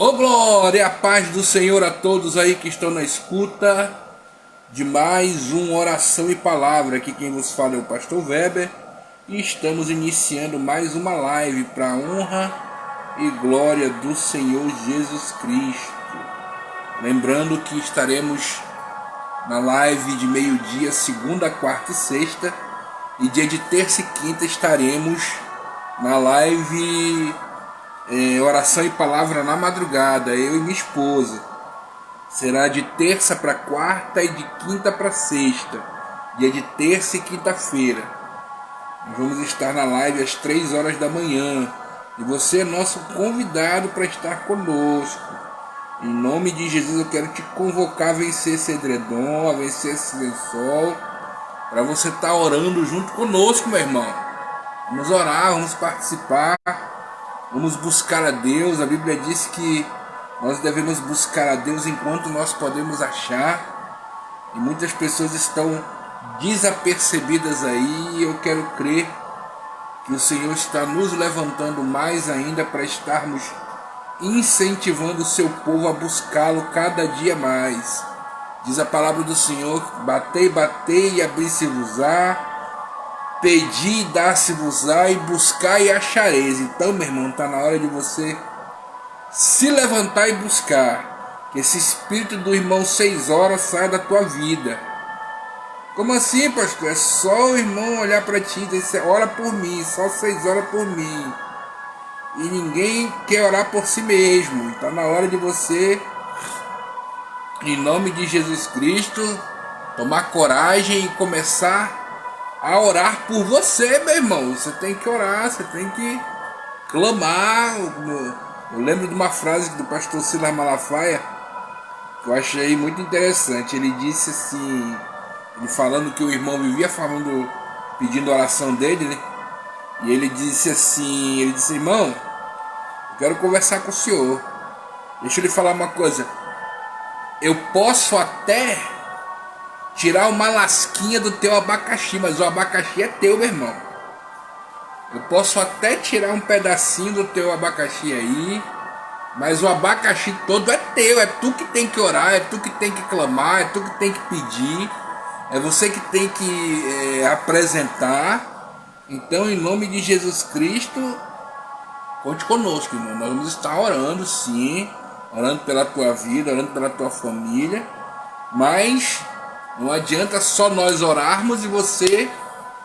Ô glória e a paz do Senhor a todos aí que estão na escuta de mais uma oração e palavra. Aqui quem vos fala é o pastor Weber e estamos iniciando mais uma live para a honra e glória do Senhor Jesus Cristo. Lembrando que estaremos na live de meio-dia, segunda, quarta e sexta, e dia de terça e quinta estaremos na live oração e palavra na madrugada, eu e minha esposa. Será de terça para quarta e de quinta para sexta, dia de terça e quinta-feira. Nós vamos estar na live às 3 horas da manhã e você é nosso convidado para estar conosco. Em nome de Jesus eu quero te convocar a vencer esse edredom, a vencer esse lençol, para você estar orando junto conosco, meu irmão. Vamos orar, vamos participar, vamos buscar a Deus. A Bíblia diz que nós devemos buscar a Deus enquanto nós podemos achar. E muitas pessoas estão desapercebidas aí. E eu quero crer que o Senhor está nos levantando mais ainda para estarmos incentivando o seu povo a buscá-lo cada dia mais. Diz a palavra do Senhor: batei, batei e abri-se-vos-á, pedi e dá-se-vos-á, e buscar e achareis. Então, meu irmão, está na hora de você se levantar e buscar. Que esse espírito do irmão 6 horas saia da tua vida. Como assim, pastor? É só o irmão olhar para ti e dizer: ora por mim, só 6 horas por mim. E ninguém quer orar por si mesmo. Está na hora de você, em nome de Jesus Cristo, tomar coragem e começar a orar por você, meu irmão. Você tem que orar, você tem que clamar. Eu lembro de uma frase do pastor Silas Malafaia que eu achei muito interessante. Ele disse assim, ele falando que o irmão vivia falando, pedindo a oração dele, né? E ele disse assim, irmão, eu quero conversar com o senhor. Deixa eu lhe falar uma coisa. Eu posso até tirar uma lasquinha do teu abacaxi, mas o abacaxi é teu, meu irmão. Eu posso até tirar um pedacinho do teu abacaxi aí, mas o abacaxi todo é teu. É tu que tem que orar, é tu que tem que clamar, é tu que tem que pedir, é você que tem que apresentar. Então, em nome de Jesus Cristo, conte conosco, irmão. Nós vamos estar orando, sim, orando pela tua vida, orando pela tua família, mas não adianta só nós orarmos e você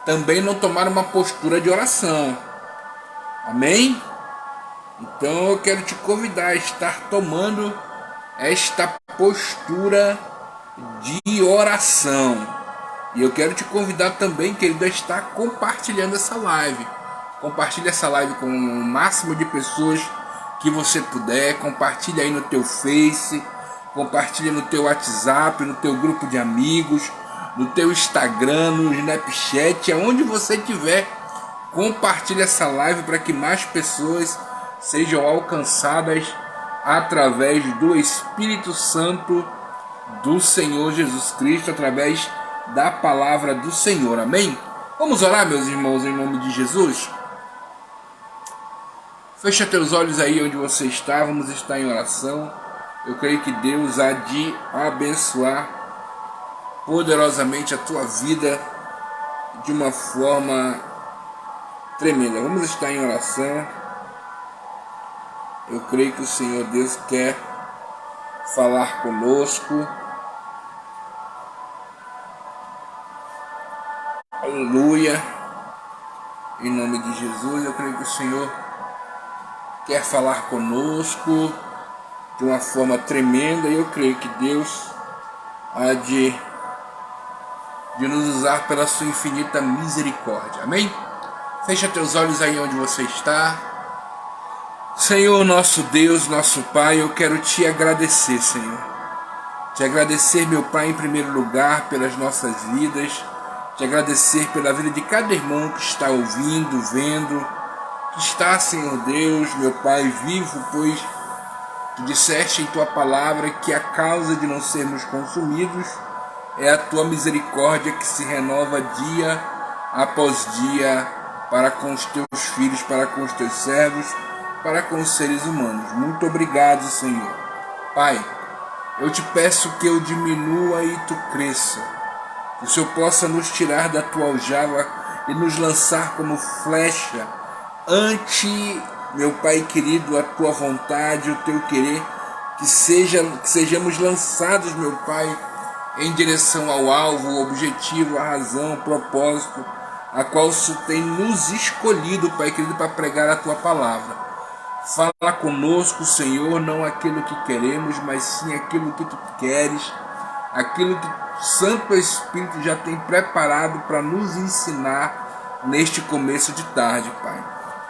também não tomar uma postura de oração. Amém? Então eu quero te convidar a estar tomando esta postura de oração. E eu quero te convidar também, querido, a estar compartilhando essa live. Compartilhe essa live com o máximo de pessoas que você puder. Compartilhe aí no teu Face, compartilhe no teu WhatsApp, no teu grupo de amigos, no teu Instagram, no Snapchat, aonde você estiver. Compartilhe essa live para que mais pessoas sejam alcançadas através do Espírito Santo do Senhor Jesus Cristo, através da palavra do Senhor. Amém? Vamos orar, meus irmãos, em nome de Jesus? Fecha teus olhos aí onde você está, vamos estar em oração. Eu creio que Deus há de abençoar poderosamente a tua vida de uma forma tremenda. Vamos estar em oração. Eu creio que o Senhor Deus quer falar conosco. Aleluia. Em nome de Jesus, eu creio que o Senhor quer falar conosco de uma forma tremenda, e eu creio que Deus há de nos usar pela sua infinita misericórdia. Amém? Fecha teus olhos aí onde você está. Senhor, nosso Deus, nosso Pai, eu quero te agradecer, Senhor. Te agradecer, meu Pai, em primeiro lugar, pelas nossas vidas. Te agradecer pela vida de cada irmão que está ouvindo, vendo, que está, Senhor Deus, meu Pai, vivo, pois tu disseste em tua palavra que a causa de não sermos consumidos é a tua misericórdia que se renova dia após dia para com os teus filhos, para com os teus servos, para com os seres humanos. Muito obrigado, Senhor. Pai, eu te peço que eu diminua e tu cresça. Que o Senhor possa nos tirar da tua aljava e nos lançar como flecha ante, meu Pai querido, a tua vontade, o teu querer, que sejamos lançados, meu Pai, em direção ao alvo, o objetivo, a razão, o propósito, a qual o Senhor tem nos escolhido, Pai querido, para pregar a tua palavra. Fala conosco, Senhor, não aquilo que queremos, mas sim aquilo que tu queres, aquilo que o Santo Espírito já tem preparado para nos ensinar neste começo de tarde, Pai.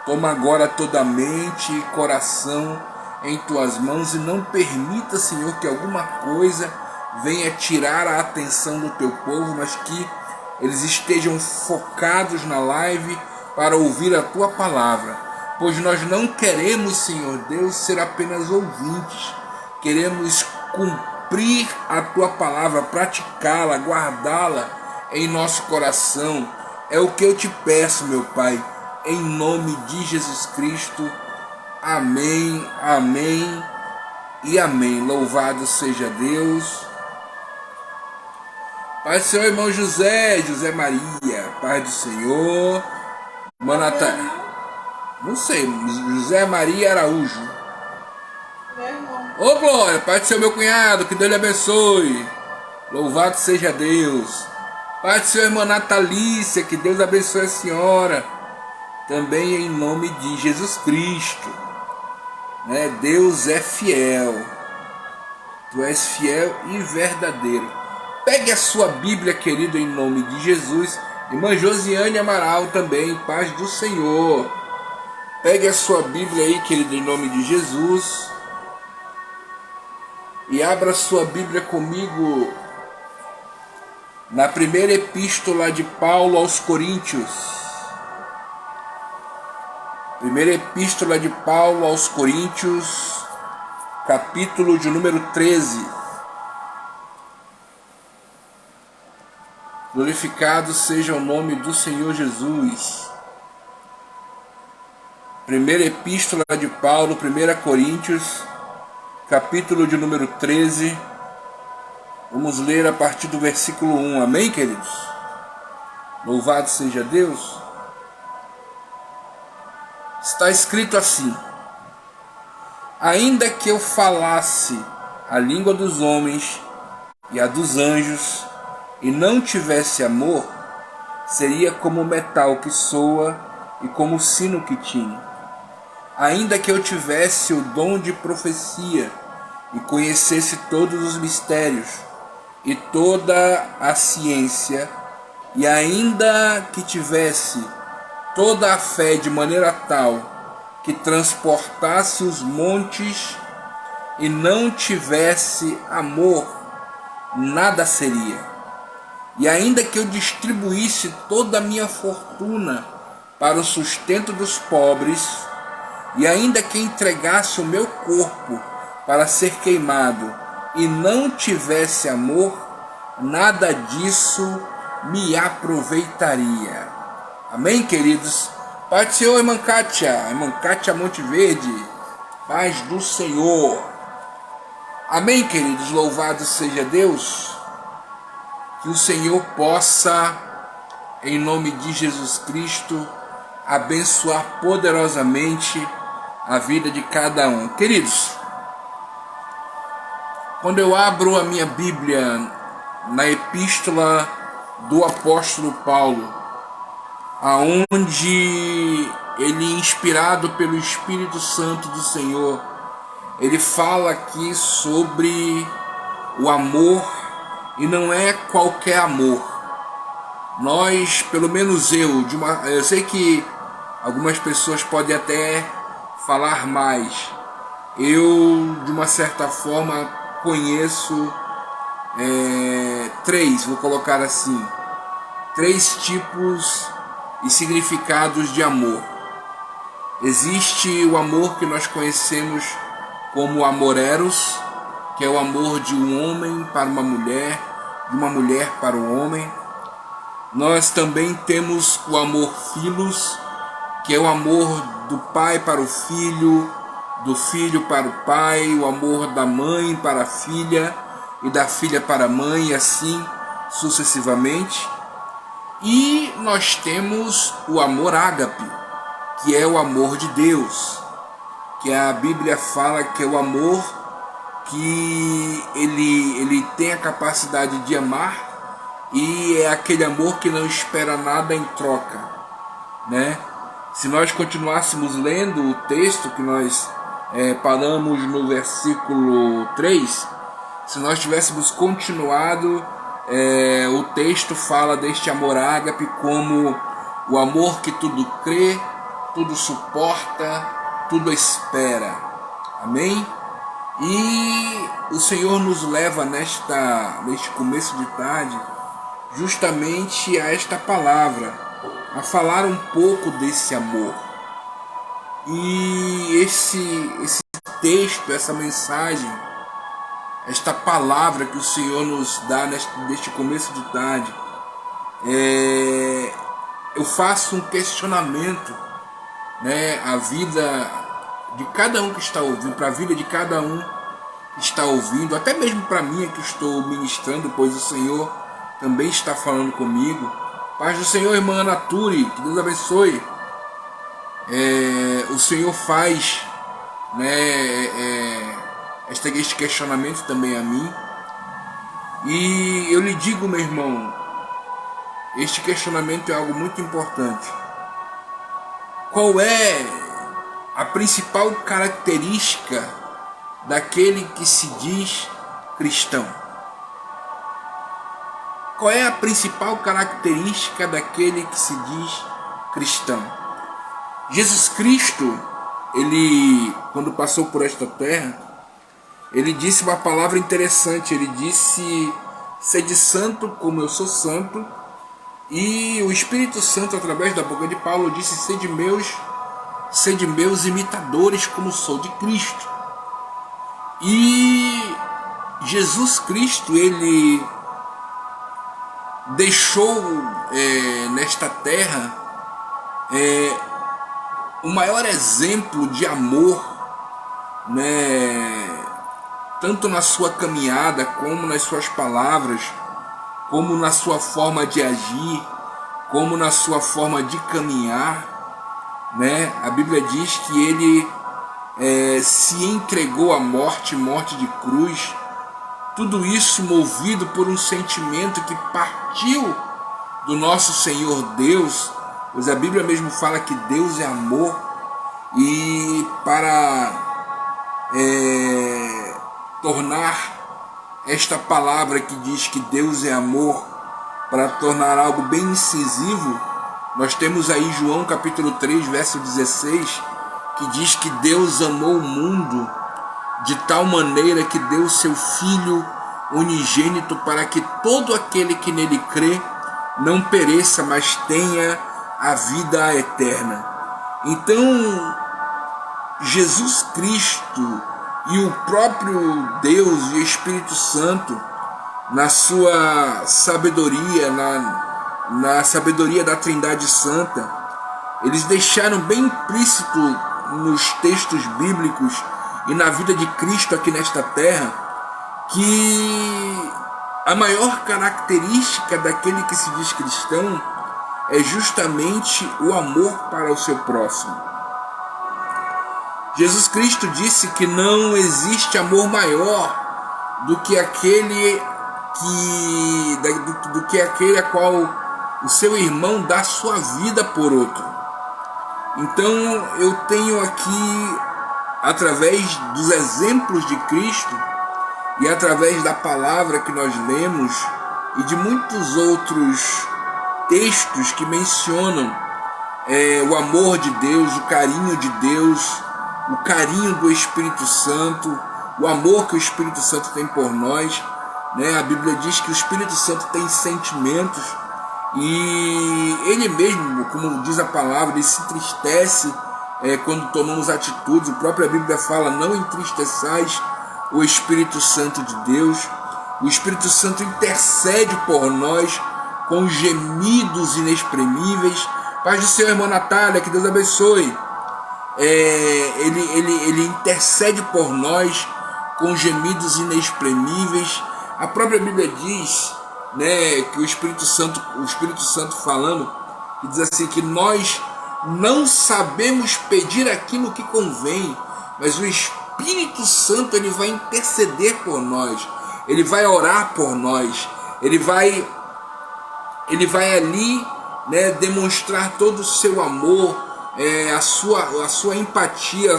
Toma agora toda a mente e coração em tuas mãos e não permita, Senhor, que alguma coisa venha tirar a atenção do teu povo, mas que eles estejam focados na live para ouvir a tua palavra. Pois nós não queremos, Senhor Deus, ser apenas ouvintes. Queremos cumprir a tua palavra, praticá-la, guardá-la em nosso coração. É o que eu te peço, meu Pai, em nome de Jesus Cristo. Amém, amém e amém. Louvado seja Deus. Pai do Senhor, irmão José Maria, Pai do Senhor. Manata, não sei, José Maria Araújo. Ô Glória, Pai do Senhor, meu cunhado, que Deus lhe abençoe. Louvado seja Deus. Pai do Senhor, irmã Natalícia, que Deus abençoe a senhora. Também em nome de Jesus Cristo. Deus é fiel. Tu és fiel e verdadeiro. Pegue a sua Bíblia, querido, em nome de Jesus. Irmã Josiane Amaral também, paz do Senhor. Pegue a sua Bíblia aí, querido, em nome de Jesus. E abra a sua Bíblia comigo na primeira epístola de Paulo aos Coríntios. Primeira epístola de Paulo aos Coríntios, capítulo de número 13. Glorificado seja o nome do Senhor Jesus. Primeira epístola de Paulo, 1 Coríntios, capítulo de número 13. Vamos ler a partir do versículo 1. Amém, queridos? Louvado seja Deus. Está escrito assim: ainda que eu falasse a língua dos homens e a dos anjos, e não tivesse amor, seria como o metal que soa e como o sino que tine. Ainda que eu tivesse o dom de profecia e conhecesse todos os mistérios e toda a ciência, e ainda que tivesse toda a fé de maneira tal que transportasse os montes, e não tivesse amor, nada seria. E ainda que eu distribuísse toda a minha fortuna para o sustento dos pobres, e ainda que entregasse o meu corpo para ser queimado, e não tivesse amor, nada disso me aproveitaria. Amém, queridos? Pai do Senhor, irmã Kátia Monte Verde, paz do Senhor. Amém, queridos? Louvado seja Deus. Que o Senhor possa, em nome de Jesus Cristo, abençoar poderosamente a vida de cada um. Queridos, quando eu abro a minha Bíblia na epístola do apóstolo Paulo, aonde ele, inspirado pelo Espírito Santo do Senhor, ele fala aqui sobre o amor, e não é qualquer amor. Nós, pelo menos eu sei que algumas pessoas podem até falar mais. Eu, de uma certa forma, conheço vou colocar assim, 3 tipos e significados de amor. Existe o amor que nós conhecemos como amor eros, que é o amor de um homem para uma mulher, de uma mulher para um homem. Nós também temos o amor filos, que é o amor do pai para o filho, do filho para o pai, o amor da mãe para a filha e da filha para a mãe, e assim sucessivamente. E nós temos o amor ágape, que é o amor de Deus, que a Bíblia fala que é o amor que ele tem a capacidade de amar, e é aquele amor que não espera nada em troca, né? Se nós continuássemos lendo o texto que nós paramos no versículo 3, se nós tivéssemos continuado, o texto fala deste amor ágape como o amor que tudo crê, tudo suporta, tudo espera. Amém? E o Senhor nos leva neste começo de tarde justamente a esta palavra, a falar um pouco desse amor. E esse texto, essa mensagem, esta palavra que o Senhor nos dá neste começo de tarde, eu faço um questionamento, né, a vida de cada um que está ouvindo, para a vida de cada um que está ouvindo, até mesmo para mim que estou ministrando, pois o Senhor também está falando comigo. Paz do Senhor, irmã Nature, que Deus abençoe. O Senhor faz, né, este questionamento também a mim. E eu lhe digo, meu irmão, este questionamento é algo muito importante. Qual é a principal característica daquele que se diz cristão? Qual é a principal característica daquele que se diz cristão? Jesus Cristo, ele, quando passou por esta terra, ele disse uma palavra interessante. Ele disse: sede santo como eu sou santo. E o Espírito Santo, através da boca de Paulo, disse: sede meus imitadores como sou de Cristo. E Jesus Cristo, ele deixou nesta terra o maior exemplo de amor, né, tanto na sua caminhada, como nas suas palavras, como na sua forma de agir, como na sua forma de caminhar, né? A Bíblia diz que ele se entregou à morte de cruz. Tudo isso movido por um sentimento que partiu do nosso Senhor Deus, pois a Bíblia mesmo fala que Deus é amor. E para tornar esta palavra que diz que Deus é amor, para tornar algo bem incisivo, nós temos aí João capítulo 3, verso 16, que diz que Deus amou o mundo de tal maneira que deu seu Filho unigênito, para que todo aquele que nele crê não pereça, mas tenha a vida eterna. Então, Jesus Cristo e o próprio Deus e o Espírito Santo, na sua sabedoria, na sabedoria da Trindade Santa, eles deixaram bem implícito nos textos bíblicos e na vida de Cristo aqui nesta terra, que a maior característica daquele que se diz cristão é justamente o amor para o seu próximo. Jesus Cristo disse que não existe amor maior do que aquele a qual o seu irmão dá sua vida por outro. Então eu tenho aqui, através dos exemplos de Cristo e através da palavra que nós lemos e de muitos outros textos que mencionam o amor de Deus, o carinho de Deus, o carinho do Espírito Santo, o amor que o Espírito Santo tem por nós, né? A Bíblia diz que o Espírito Santo tem sentimentos e ele mesmo, como diz a palavra, ele se entristece quando tomamos atitudes. A própria Bíblia fala: não entristeçais o Espírito Santo de Deus. O Espírito Santo intercede por nós com gemidos inexprimíveis. Paz do Senhor, irmã Natália, que Deus abençoe. ele intercede por nós com gemidos inexprimíveis. A própria Bíblia diz, né, que o Espírito Santo falando, que diz assim, que nós não sabemos pedir aquilo que convém, mas o Espírito Santo ele vai interceder por nós, ele vai orar por nós, ele vai ali, né, demonstrar todo o seu amor, a sua empatia,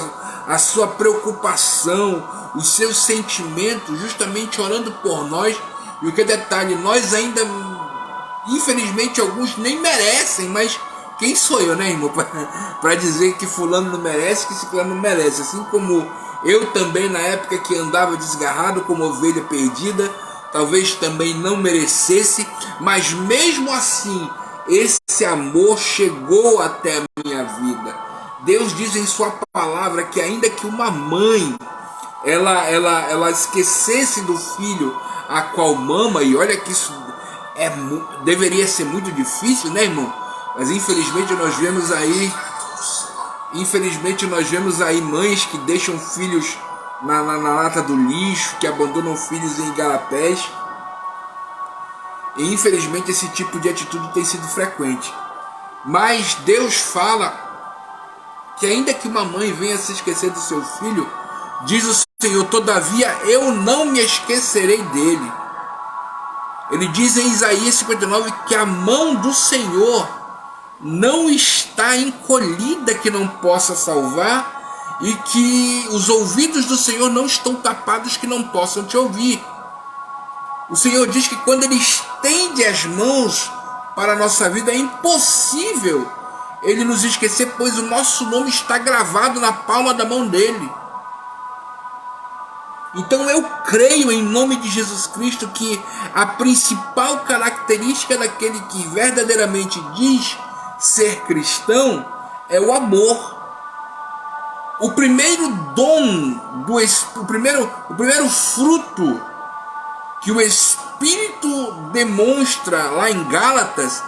a sua preocupação, os seus sentimentos, justamente orando por nós. E o que é detalhe, nós ainda, infelizmente, alguns nem merecem, mas quem sou eu, né, irmão, para dizer que fulano não merece, que ciclano não merece? Assim como eu também, na época que andava desgarrado como ovelha perdida, talvez também não merecesse, mas mesmo assim, esse amor chegou até a minha vida. Deus diz em sua palavra que ainda que uma mãe ela esquecesse do filho a qual mama, e olha que isso deveria ser muito difícil, né, irmão? Mas infelizmente nós vemos aí mães que deixam filhos na lata do lixo, que abandonam filhos em igarapés. E infelizmente esse tipo de atitude tem sido frequente. Mas Deus fala que ainda que uma mãe venha se esquecer do seu filho, diz o Senhor, todavia eu não me esquecerei dele. Ele diz em Isaías 59 que a mão do Senhor não está encolhida que não possa salvar, e que os ouvidos do Senhor não estão tapados que não possam te ouvir. O Senhor diz que quando Ele estende as mãos para a nossa vida, é impossível Ele nos esquecer, pois o nosso nome está gravado na palma da mão dEle. Então eu creio em nome de Jesus Cristo que a principal característica daquele que verdadeiramente diz ser cristão é o amor. O primeiro dom, o primeiro fruto que o Espírito demonstra lá em Gálatas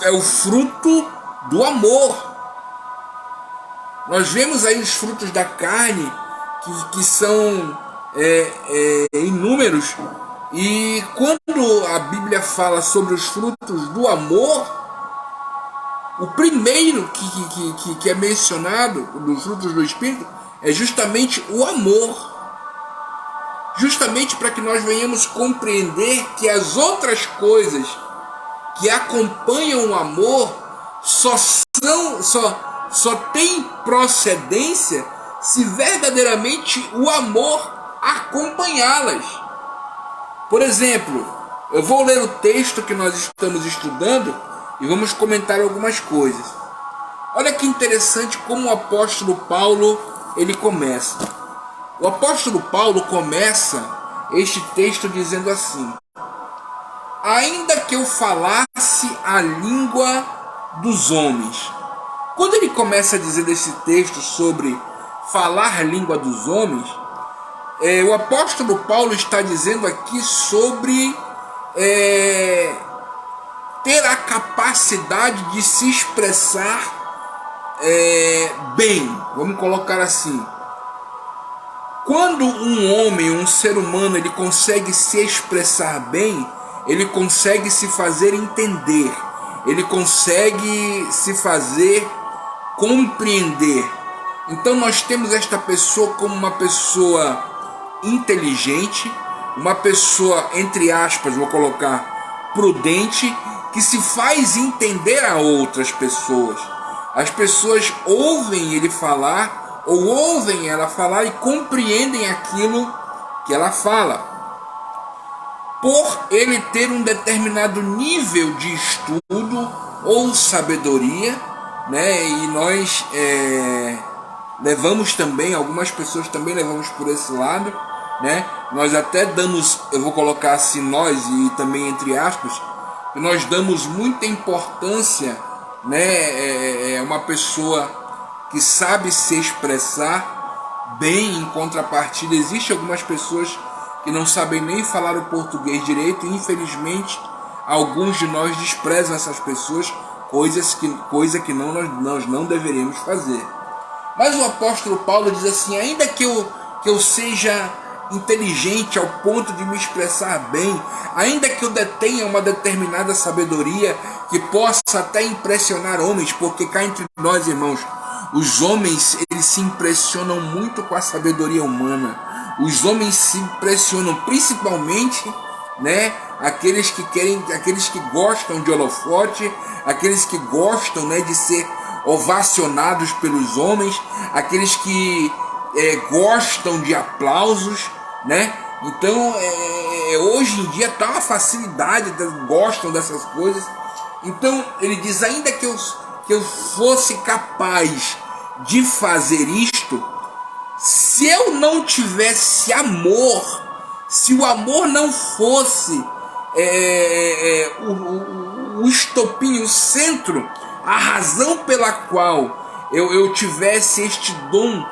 é o fruto do amor. Nós vemos aí os frutos da carne que são inúmeros, e quando a Bíblia fala sobre os frutos do amor, o primeiro que é mencionado dos frutos do Espírito é justamente o amor. Justamente para que nós venhamos compreender que as outras coisas que acompanham o amor só têm procedência se verdadeiramente o amor acompanhá-las. Por exemplo, eu vou ler o texto que nós estamos estudando e vamos comentar algumas coisas. Olha que interessante como o apóstolo Paulo ele começa. O apóstolo Paulo começa este texto dizendo assim: ainda que eu falasse a língua dos homens. Quando ele começa a dizer esse texto sobre falar a língua dos homens, o apóstolo Paulo está dizendo aqui sobre ter a capacidade de se expressar bem, vamos colocar assim. Quando um homem, um ser humano, ele consegue se expressar bem, ele consegue se fazer entender, ele consegue se fazer compreender. Então nós temos esta pessoa como uma pessoa inteligente, uma pessoa, entre aspas, vou colocar, prudente, que se faz entender a outras pessoas. As pessoas ouvem ele falar, ou ouvem ela falar e compreendem aquilo que ela fala. Por ele ter um determinado nível de estudo ou sabedoria, né? E nós levamos também, algumas pessoas também levamos por esse lado, né? Nós até damos, eu vou colocar assim, nós e também entre aspas, nós damos muita importância, né? Uma pessoa que sabe se expressar bem. Em contrapartida, existem algumas pessoas que não sabem nem falar o português direito, e infelizmente alguns de nós desprezam essas pessoas, coisa que nós não deveríamos fazer. Mas o apóstolo Paulo diz assim: ainda que eu seja inteligente ao ponto de me expressar bem, ainda que eu detenha uma determinada sabedoria que possa até impressionar homens, porque cá entre nós, irmãos, os homens, eles se impressionam muito com a sabedoria humana. Os homens se impressionam principalmente, né, aqueles que gostam de holofote, aqueles que gostam, né, de ser ovacionados pelos homens, aqueles que gostam de aplausos, né? Então hoje em dia tá uma facilidade, gostam dessas coisas. Então ele diz: ainda que eu fosse capaz de fazer isto, se eu não tivesse amor, se o amor não fosse o estopim, o centro, a razão pela qual eu tivesse este dom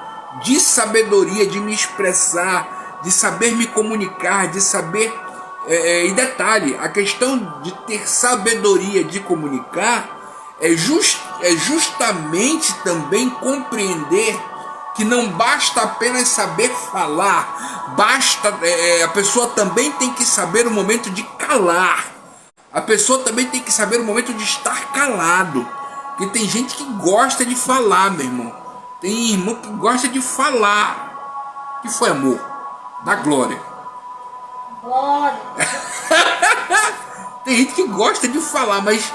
de sabedoria, de me expressar, de saber me comunicar, de saber... e detalhe, a questão de ter sabedoria de comunicar é justamente também compreender que não basta apenas saber falar, a pessoa também tem que saber o momento de calar. A pessoa também tem que saber o momento de estar calado. Porque tem gente que gosta de falar, meu irmão. Tem irmão que gosta de falar. Que foi, amor? Da glória. Glória. Tem gente que gosta de falar, mas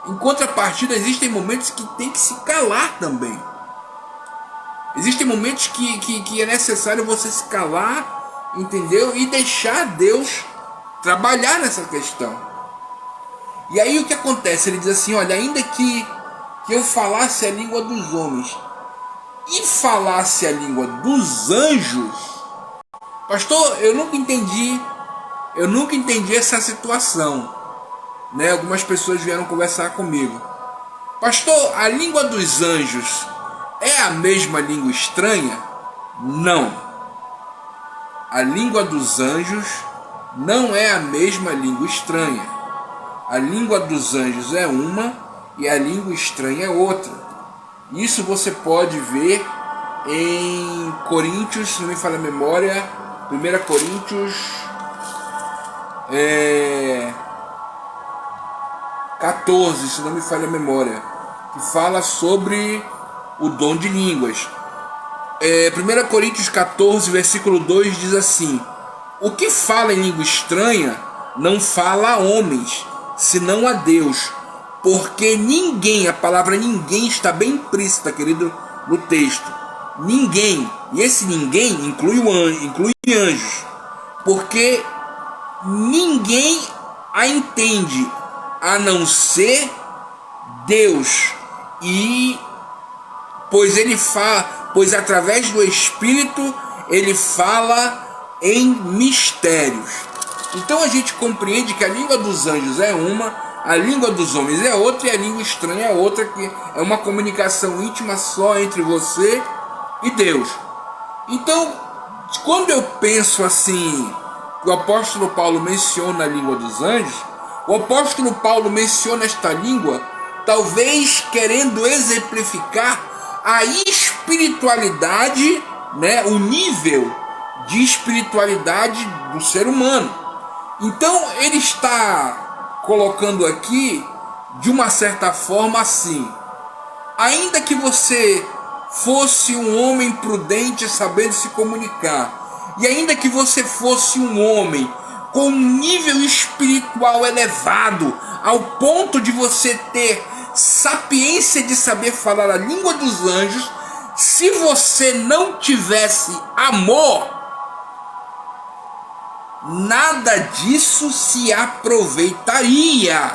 em contrapartida existem momentos que tem que se calar também. Existem momentos que é necessário você se calar, entendeu? E deixar Deus trabalhar nessa questão. E aí o que acontece? Ele diz assim: olha, ainda que eu falasse a língua dos homens e falasse a língua dos anjos. Pastor, eu nunca entendi essa situação, né? Algumas pessoas vieram conversar comigo. Pastor, a língua dos anjos é a mesma língua estranha? Não. A língua dos anjos não é a mesma língua estranha. A língua dos anjos é uma e a língua estranha é outra. Isso você pode ver em Coríntios, se não me falha a memória, 1 Coríntios 14, se não me falha a memória, que fala sobre o dom de línguas. 1 Coríntios 14, versículo 2 diz assim: o que fala em língua estranha não fala a homens, senão a Deus, porque ninguém, a palavra ninguém está bem implícita, querido, no texto. Ninguém, e esse ninguém inclui anjos, porque ninguém a entende a não ser Deus, e pois através do Espírito ele fala em mistérios. Então a gente compreende que a língua dos anjos é uma, a língua dos homens é outra e a língua estranha é outra, que é uma comunicação íntima só entre você e Deus. Então, quando eu penso assim, o apóstolo Paulo menciona a língua dos anjos, o apóstolo Paulo menciona esta língua talvez querendo exemplificar a espiritualidade, né, o nível de espiritualidade do ser humano. Então ele está colocando aqui de uma certa forma assim: ainda que você fosse um homem prudente sabendo se comunicar, e ainda que você fosse um homem com um nível espiritual elevado, ao ponto de você ter sapiência de saber falar a língua dos anjos, se você não tivesse amor, nada disso se aproveitaria,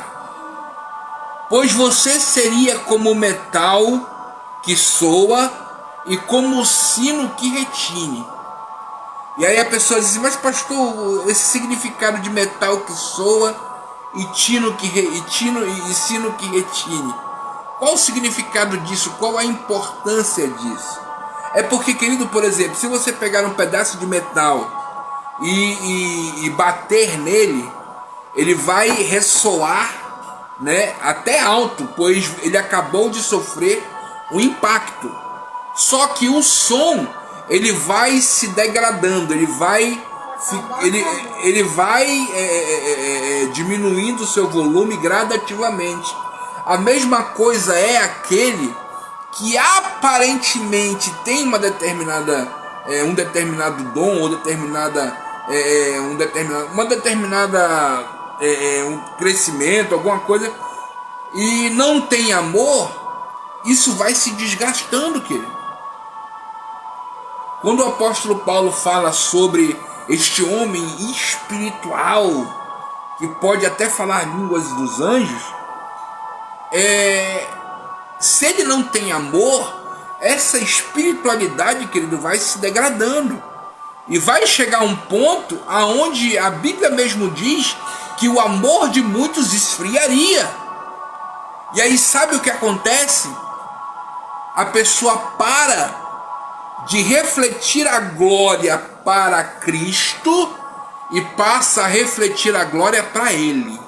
pois você seria como o metal que soa e como o sino que retine. E aí a pessoa diz: mas pastor, esse significado de metal que soa e sino que retine, qual o significado disso? Qual a importância disso? É porque, querido, por exemplo, se você pegar um pedaço de metal e bater nele, ele vai ressoar, né, até alto, pois ele acabou de sofrer um impacto. Só que o som, ele vai se degradando, ele vai diminuindo o seu volume gradativamente. A mesma coisa é aquele que aparentemente tem uma determinada um determinado dom ou um crescimento, alguma coisa, e não tem amor. Isso vai se desgastando, querido. Quando o apóstolo Paulo fala sobre este homem espiritual que pode até falar línguas dos anjos, se ele não tem amor, essa espiritualidade, querido, vai se degradando. E vai chegar um ponto aonde a Bíblia mesmo diz que o amor de muitos esfriaria. E aí sabe o que acontece? A pessoa para de refletir a glória para Cristo e passa a refletir a glória para Ele.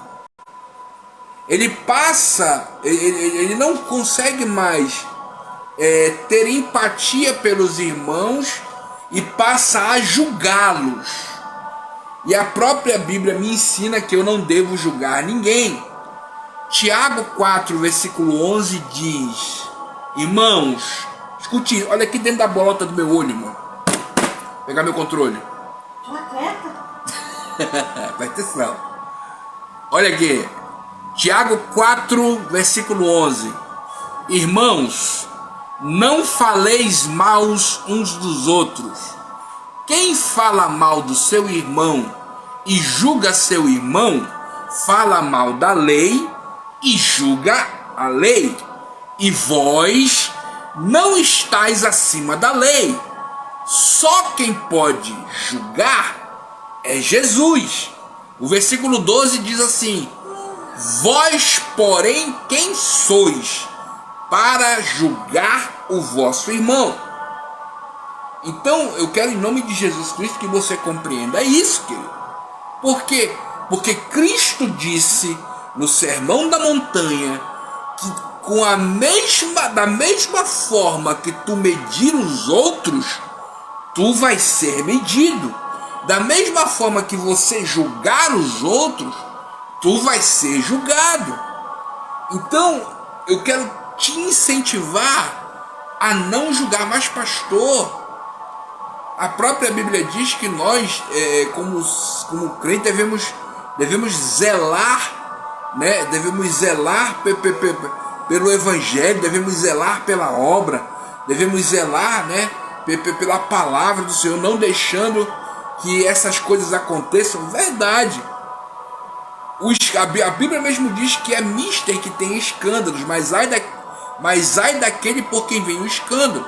Ele não consegue mais ter empatia pelos irmãos e passa a julgá-los. E a própria Bíblia me ensina que eu não devo julgar ninguém. Tiago 4, versículo 11 diz: irmãos, escute, olha aqui dentro da bolota do meu olho, irmão. Vou pegar meu controle. Presta atenção. Olha aqui. Tiago 4, versículo 11. Irmãos, não faleis mal uns dos outros. Quem fala mal do seu irmão e julga seu irmão, fala mal da lei e julga a lei. E vós não estáis acima da lei. Só quem pode julgar é Jesus. O versículo 12 diz assim: vós, porém, quem sois para julgar o vosso irmão? Então, eu quero, em nome de Jesus Cristo, que você compreenda isso, querido. Por quê? Porque Cristo disse no Sermão da Montanha que da mesma forma que tu medir os outros, tu vais ser medido. Da mesma forma que você julgar os outros, tu vais ser julgado. Então, eu quero te incentivar a não julgar. Mas, pastor, a própria Bíblia diz que nós, como crentes, devemos zelar, né? Devemos zelar pelo Evangelho, devemos zelar pela obra, devemos zelar, né? Pela palavra do Senhor, não deixando que essas coisas aconteçam. Verdade. A Bíblia mesmo diz que é mister que tem escândalos, mas ai daquele por quem vem o escândalo.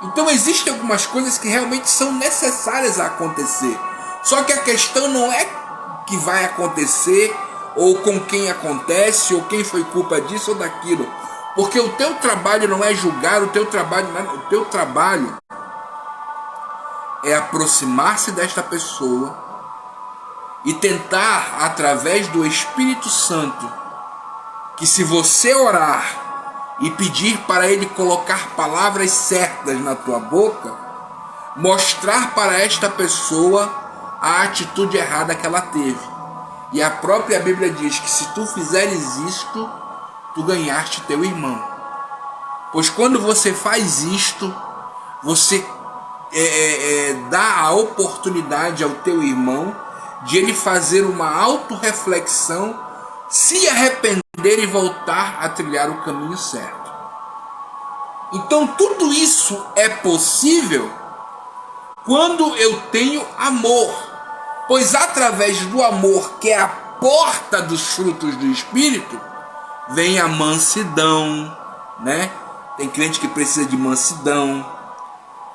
Então existem algumas coisas que realmente são necessárias a acontecer. Só que a questão não é que vai acontecer, ou com quem acontece, ou quem foi culpa disso ou daquilo. Porque o teu trabalho não é julgar, o teu trabalho é aproximar-se desta pessoa e tentar, através do Espírito Santo, que se você orar e pedir para Ele colocar palavras certas na tua boca, mostrar para esta pessoa a atitude errada que ela teve. E a própria Bíblia diz que se tu fizeres isto, tu ganhaste teu irmão. Pois quando você faz isto, você dá a oportunidade ao teu irmão de ele fazer uma autorreflexão, se arrepender e voltar a trilhar o caminho certo. Então tudo isso é possível quando eu tenho amor, pois através do amor, que é a porta dos frutos do Espírito, vem a mansidão, né? Tem crente que precisa de mansidão.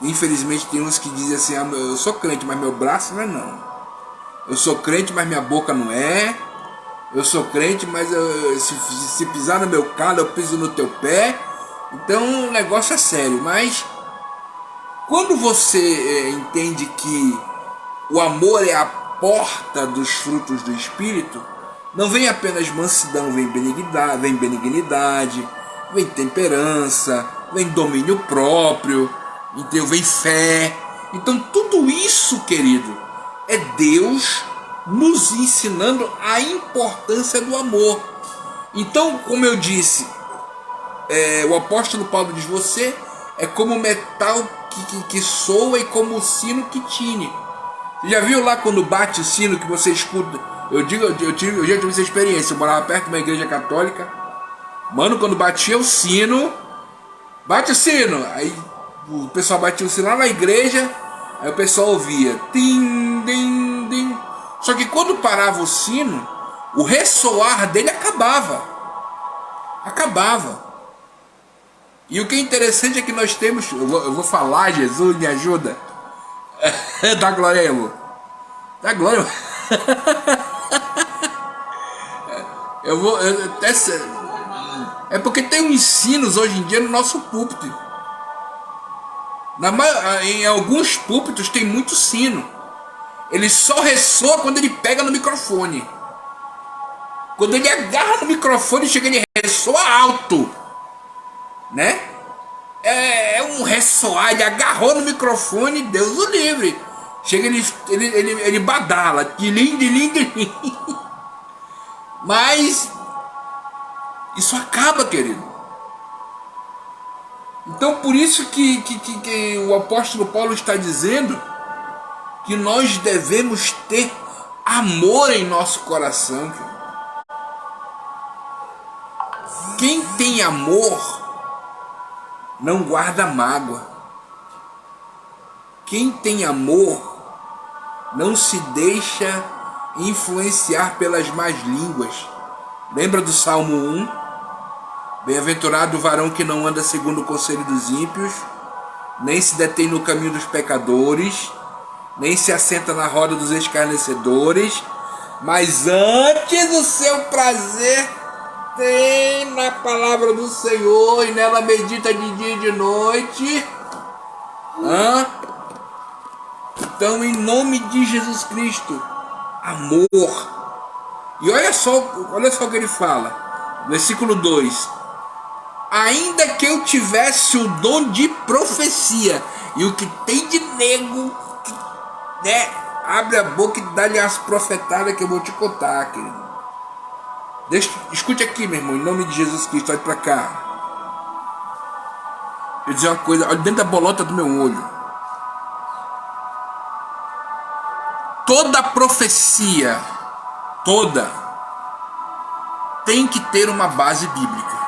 Infelizmente tem uns que dizem assim: eu sou crente, mas meu braço não é não. Eu sou crente, mas minha boca não é. Eu sou crente, mas se pisar no meu calo, eu piso no teu pé. Então o negócio é sério. Mas quando você entende que o amor é a porta dos frutos do Espírito, não vem apenas mansidão, vem benignidade, vem temperança, vem domínio próprio, então vem fé. Então tudo isso, querido, é Deus nos ensinando a importância do amor. Então, como eu disse, o apóstolo Paulo diz: você é como o metal que soa e como o sino que tine. Você já viu lá quando bate o sino que você escuta? Eu já tive essa experiência. Eu morava perto de uma igreja católica. Mano, quando batia o sino, bate o sino. Aí o pessoal batia o sino lá na igreja. Aí o pessoal ouvia tim, tim, tim. Só que quando parava o sino, o ressoar dele acabava. E o que é interessante é que nós temos... Eu vou falar, Jesus, me ajuda. Dá glória aí, amor. Dá glória. É porque tem uns sinos hoje em dia no nosso púlpito. Em alguns púlpitos tem muito sino. Ele só ressoa quando ele pega no microfone. Quando ele agarra no microfone, chega, ele ressoa alto, né? É um ressoar. Ele agarrou no microfone, Deus o livre. Chega, ele badala. Dilim. Mas isso acaba, querido. Então por isso que o apóstolo Paulo está dizendo que nós devemos ter amor em nosso coração. Quem tem amor não guarda mágoa. Quem tem amor não se deixa influenciar pelas más línguas. Lembra do Salmo 1? Bem-aventurado o varão que não anda segundo o conselho dos ímpios, nem se detém no caminho dos pecadores, nem se assenta na roda dos escarnecedores, mas antes o seu prazer tem na palavra do Senhor e nela medita de dia e de noite. Então, em nome de Jesus Cristo, amor. E olha só o que ele fala, versículo 2: ainda que eu tivesse o dom de profecia. E o que tem de nego, né? Abre a boca e dá-lhe as profetadas que eu vou te contar, querido. Escute aqui, meu irmão, em nome de Jesus Cristo, olha pra cá. Deixa eu dizer uma coisa, olha dentro da bolota do meu olho. Toda profecia, tem que ter uma base bíblica.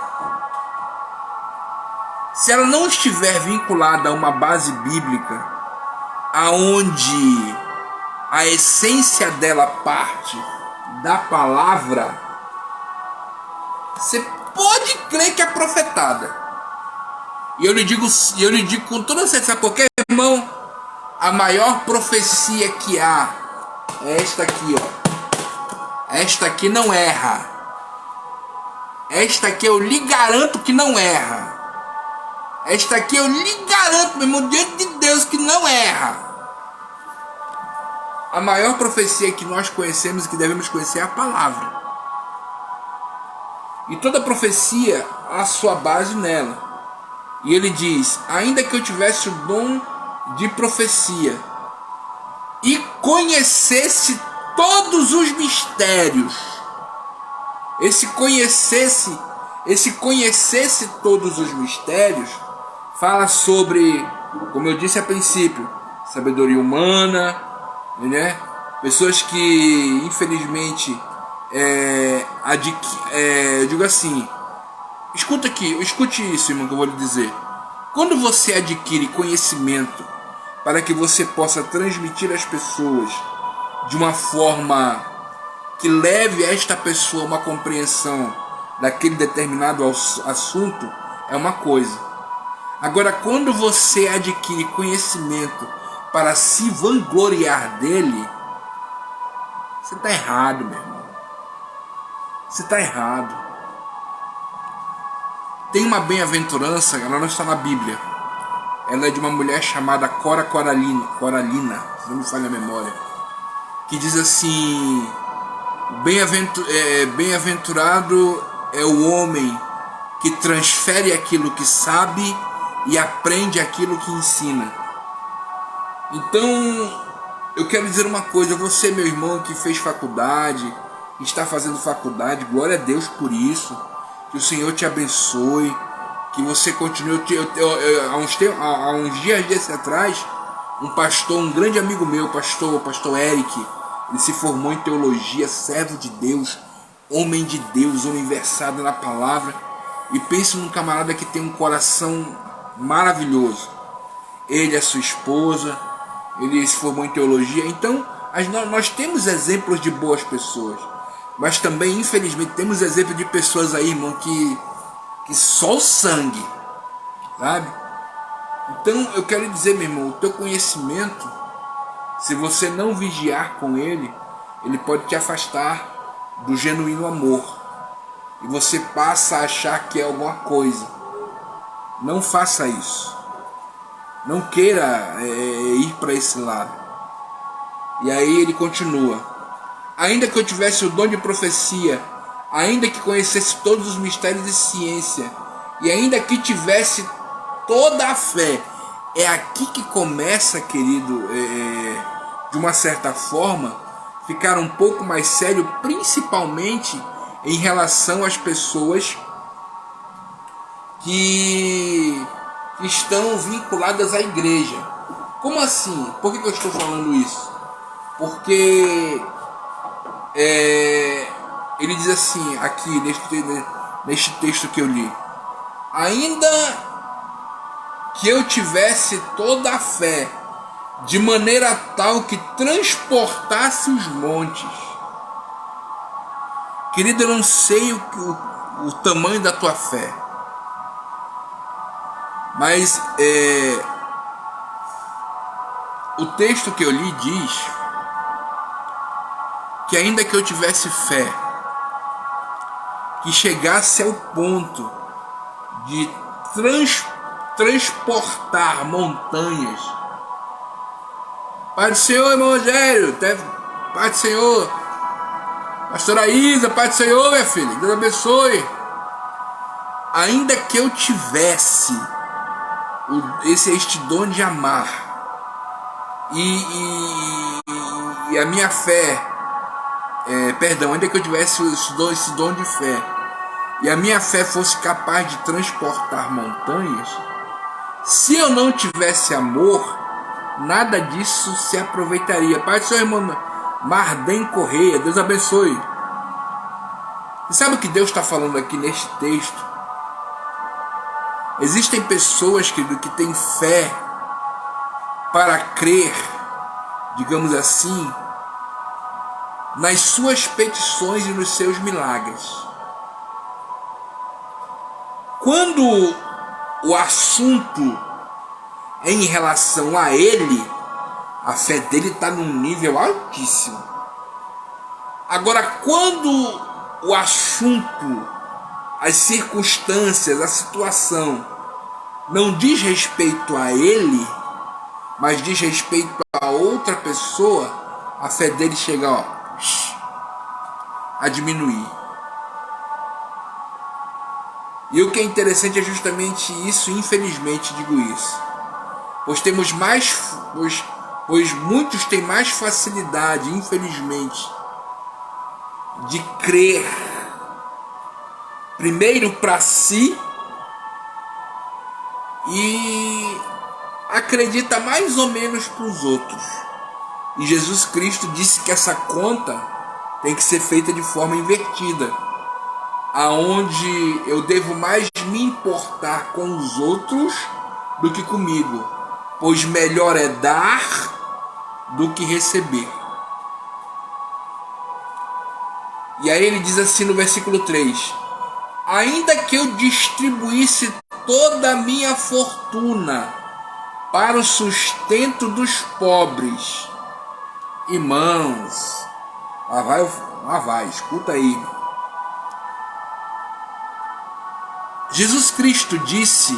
Se ela não estiver vinculada a uma base bíblica, aonde a essência dela parte da palavra, você pode crer que é profetada. E eu lhe digo com toda certeza, porque, irmão, a maior profecia que há é esta aqui, ó. Esta aqui não erra. Esta aqui eu lhe garanto que não erra. Esta aqui eu lhe garanto, meu irmão, diante de Deus, que não erra. A maior profecia que nós conhecemos e que devemos conhecer é a palavra. E toda profecia há sua base nela. E ele diz: ainda que eu tivesse o dom de profecia e conhecesse todos os mistérios, esse conhecesse todos os mistérios fala sobre, como eu disse a princípio, sabedoria humana, né? Pessoas que infelizmente eu digo assim, escute isso, irmão, que eu vou lhe dizer. Quando você adquire conhecimento para que você possa transmitir às pessoas de uma forma que leve a esta pessoa uma compreensão daquele determinado assunto, é uma coisa. Agora, quando você adquire conhecimento para se vangloriar dele, você está errado, meu irmão. Você está errado. Tem uma bem-aventurança, ela não está na Bíblia. Ela é de uma mulher chamada Coralina, se não me falha a memória, que diz assim: bem-aventurado é o homem que transfere aquilo que sabe e aprende aquilo que ensina. Então, eu quero dizer uma coisa, você, meu irmão, que fez faculdade, que está fazendo faculdade, glória a Deus por isso, que o Senhor te abençoe, que você continue. Há uns dias atrás, um pastor, um grande amigo meu, pastor Eric, ele se formou em teologia, servo de Deus, homem versado na palavra, e pense num camarada que tem um coração maravilhoso. Ele, a sua esposa, ele se formou em teologia. Então, nós temos exemplos de boas pessoas, mas também, infelizmente, temos exemplos de pessoas aí, irmão, que só o sangue, sabe? Então, eu quero dizer, meu irmão, o teu conhecimento, se você não vigiar com ele, ele pode te afastar do genuíno amor, e você passa a achar que é alguma coisa. Não faça isso. Não queira ir para esse lado. E aí ele continua: ainda que eu tivesse o dom de profecia, ainda que conhecesse todos os mistérios de ciência, e ainda que tivesse toda a fé. É aqui que começa, querido, de uma certa forma, ficar um pouco mais sério, principalmente em relação às pessoas que estão vinculadas à igreja. Como assim? Por que eu estou falando isso? Porque ele diz assim, aqui neste texto que eu li: ainda que eu tivesse toda a fé, de maneira tal que transportasse os montes. Querido, eu não sei o tamanho da tua fé, mas o texto que eu li diz que ainda que eu tivesse fé, que chegasse ao ponto de transportar montanhas. Pai do Senhor, irmão Rogério, Pai do Senhor, pastora Isa, Pai do Senhor, minha filha, Deus abençoe. Ainda que eu tivesse este dom de amar e a minha fé, ainda que eu tivesse esse dom de fé e a minha fé fosse capaz de transportar montanhas, se eu não tivesse amor, nada disso se aproveitaria. Pai do seu irmão Marden Correia, Deus abençoe. E sabe o que Deus está falando aqui neste texto? Existem pessoas, querido, que têm fé para crer, digamos assim, nas suas petições e nos seus milagres. Quando o assunto é em relação a ele, a fé dele está num nível altíssimo. Agora, quando o assunto, as circunstâncias, a situação não diz respeito a ele, mas diz respeito a outra pessoa, a fé dele chega a diminuir. E o que é interessante é justamente isso, infelizmente digo isso. Pois muitos têm mais facilidade, infelizmente, de crer primeiro para si e acredita mais ou menos para os outros. E Jesus Cristo disse que essa conta tem que ser feita de forma invertida, aonde eu devo mais me importar com os outros do que comigo, pois melhor é dar do que receber. E aí ele diz assim no versículo 3: ainda que eu distribuísse toda a minha fortuna para o sustento dos pobres. Irmãos, lá vai, escuta aí. Jesus Cristo disse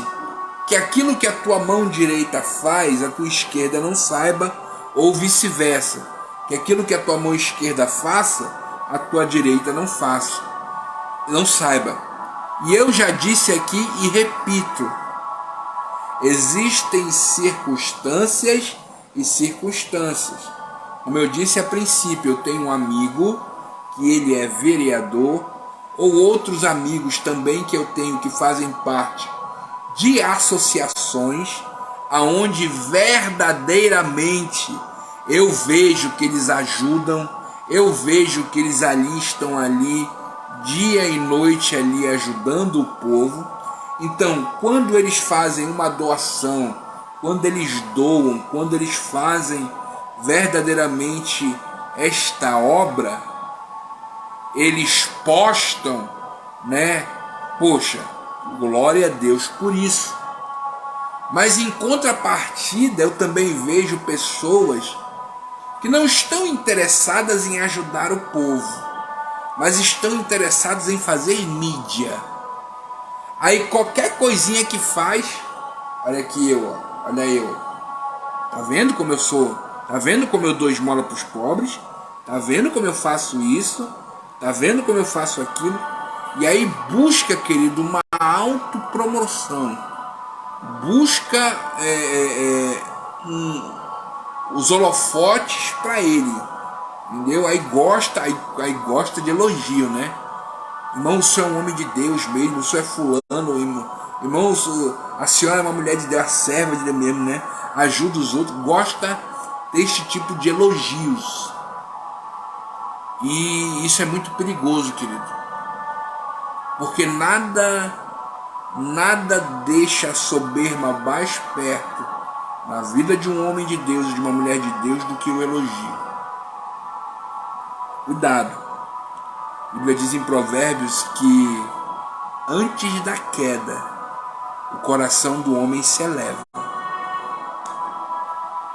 que aquilo que a tua mão direita faz, a tua esquerda não saiba, ou vice-versa. Que aquilo que a tua mão esquerda faça, a tua direita não faça, não saiba. E eu já disse aqui e repito, Existem circunstâncias e circunstâncias. Como eu disse a princípio, eu tenho um amigo que ele é vereador, ou outros amigos também que eu tenho que fazem parte de associações aonde verdadeiramente eu vejo que eles ajudam, eu vejo que eles ali estão ali dia e noite ali ajudando o povo. Então, quando eles fazem uma doação, quando eles doam, quando eles fazem verdadeiramente esta obra, eles postam, né? Poxa, glória a Deus por isso. Mas em contrapartida, eu também vejo pessoas que não estão interessadas em ajudar o povo, mas estão interessadas em fazer mídia. Aí qualquer coisinha que faz, olha aqui eu, olha eu. Tá vendo como eu sou? Tá vendo como eu dou esmola para os pobres? Tá vendo como eu faço isso? Tá vendo como eu faço aquilo? E aí busca, querido, uma autopromoção. Busca os holofotes para ele. Entendeu? Aí gosta de elogio, né? Irmão, o senhor é um homem de Deus mesmo, o senhor é fulano, irmão, a senhora é uma mulher de Deus, a serva de Deus mesmo, né? Ajuda os outros, gosta deste tipo de elogios. E isso é muito perigoso, querido. Porque nada deixa a soberba mais perto na vida de um homem de Deus, de uma mulher de Deus, do que o elogio. Cuidado. A Bíblia diz em Provérbios que antes da queda, o coração do homem se eleva.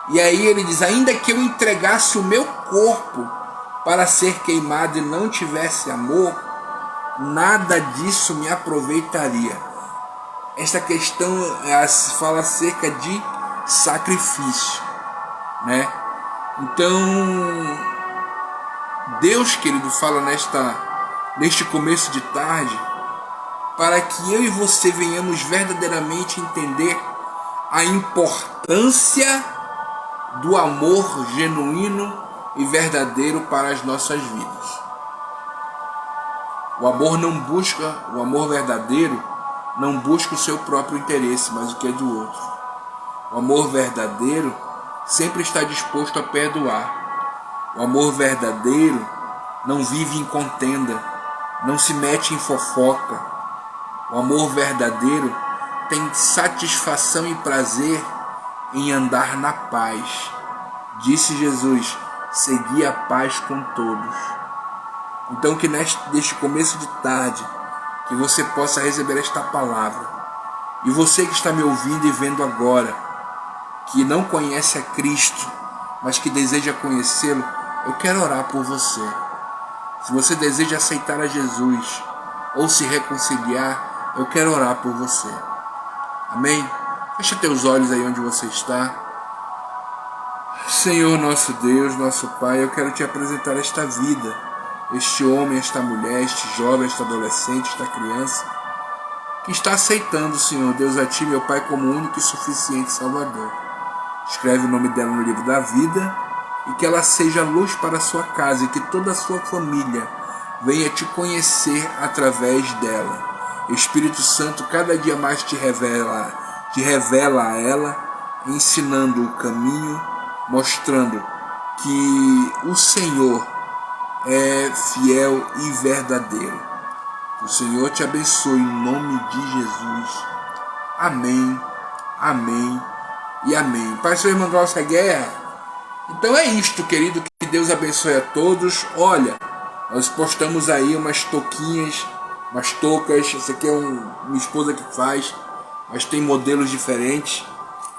E aí ele diz, ainda que eu entregasse o meu corpo para ser queimado e não tivesse amor, nada disso me aproveitaria. Esta questão fala acerca de sacrifício, né? Então, Deus, querido, fala neste começo de tarde, para que eu e você venhamos verdadeiramente entender a importância do amor genuíno e verdadeiro para as nossas vidas. O amor verdadeiro não busca o seu próprio interesse, mas o que é do outro. O amor verdadeiro sempre está disposto a perdoar. O amor verdadeiro não vive em contenda, não se mete em fofoca. O amor verdadeiro tem satisfação e prazer em andar na paz. Disse Jesus, segui a paz com todos. Então que neste começo de tarde, que você possa receber esta palavra. E você que está me ouvindo e vendo agora, que não conhece a Cristo, mas que deseja conhecê-lo, eu quero orar por você. Se você deseja aceitar a Jesus ou se reconciliar, eu quero orar por você. Amém? Fecha teus olhos aí onde você está. Senhor nosso Deus, nosso Pai, eu quero te apresentar esta vida, este homem, esta mulher, este jovem, esta adolescente, esta criança, que está aceitando, Senhor Deus, a Ti, meu Pai, como único e suficiente Salvador. Escreve o nome dela no livro da vida e que ela seja luz para a sua casa e que toda a sua família venha te conhecer através dela. Espírito Santo cada dia mais te revela a ela, ensinando o caminho, mostrando que o Senhor é fiel e verdadeiro. O Senhor te abençoe em nome de Jesus. Amém, amém e amém. Pai, seu irmão Glaucia Guerra. Então é isto, querido. Que Deus abençoe a todos. Olha, nós postamos aí umas touquinhas, umas toucas. Essa aqui é minha esposa que faz, mas tem modelos diferentes.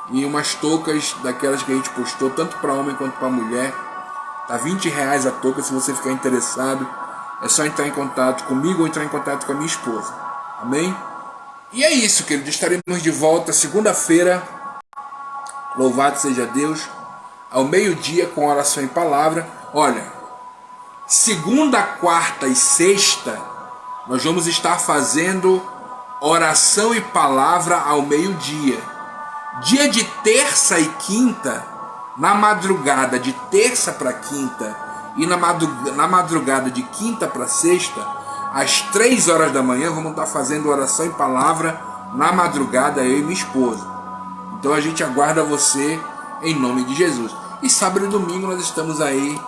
E umas toucas daquelas que a gente postou, tanto para homem quanto para mulher. Tá R$20 a touca. Se você ficar interessado, é só entrar em contato comigo ou entrar em contato com a minha esposa. Amém? E é isso, querido. Estaremos de volta segunda-feira. Louvado seja Deus. Ao meio-dia com oração e palavra. Olha, segunda, quarta e sexta nós vamos estar fazendo oração e palavra ao meio-dia. Dia de terça e quinta, na madrugada de terça para quinta e na madrugada de quinta para sexta, às 3 horas da manhã, vamos estar fazendo oração em palavra na madrugada, eu e minha esposa. Então a gente aguarda você em nome de Jesus. E sábado e domingo nós estamos aí,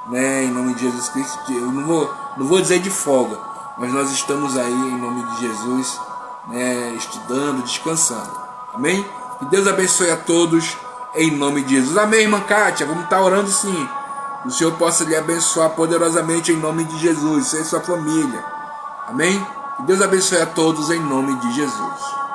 né, em nome de Jesus Cristo. Eu não vou dizer de folga, mas nós estamos aí em nome de Jesus, né, estudando, descansando. Amém? Que Deus abençoe a todos em nome de Jesus. Amém, irmã Kátia? Vamos estar orando sim. Que o Senhor possa lhe abençoar poderosamente em nome de Jesus, você e sua família. Amém? Que Deus abençoe a todos em nome de Jesus.